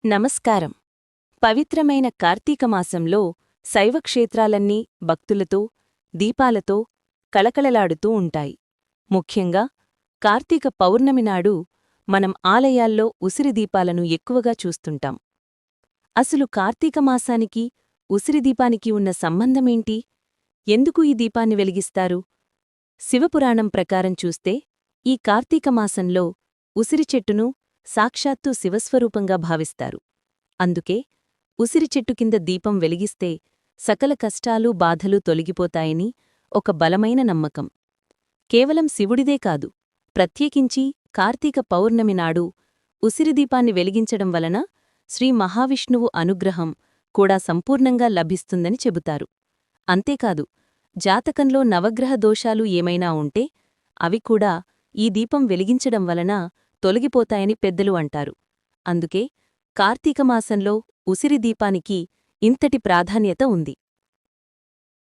నమస్కారం. పవిత్రమైన కార్తీకమాసంలో శైవక్షేత్రాలన్నీ భక్తులతో, దీపాలతో కళకళలాడుతూ ఉంటాయి. ముఖ్యంగా కార్తీక పౌర్ణమి నాడు మనం ఆలయాల్లో ఉసిరిదీపాలను ఎక్కువగా చూస్తుంటాం. అసలు కార్తీకమాసానికి ఉసిరిదీపానికి ఉన్న సంబంధమేంటి? ఎందుకు ఈ దీపాన్ని వెలిగిస్తారు? శివపురాణం ప్రకారం చూస్తే ఈ కార్తీకమాసంలో ఉసిరి చెట్టును సాక్షాత్తు శివస్వరూపంగా భావిస్తారు. అందుకే ఉసిరి చెట్టు కింద దీపం వెలిగిస్తే సకల కష్టాలు బాధలు తొలగిపోతాయని ఒక బలమైన నమ్మకం. కేవలం శివుడిదే కాదు, ప్రత్యేకించి కార్తీక పౌర్ణమి నాడు ఉసిరిదీపాన్ని వెలిగించడం వలన శ్రీ మహావిష్ణువు అనుగ్రహం కూడా సంపూర్ణంగా లభిస్తుందని చెబుతారు. అంతేకాదు, జాతకంలో నవగ్రహ దోషాలు ఏమైనా ఉంటే అవి కూడా ఈ దీపం వెలిగించడం వలన తొలగిపోతాయని పెద్దలు అంటారు. అందుకే కార్తీకమాసంలో ఉసిరి దీపానికి ఇంతటి ప్రాధాన్యత ఉంది.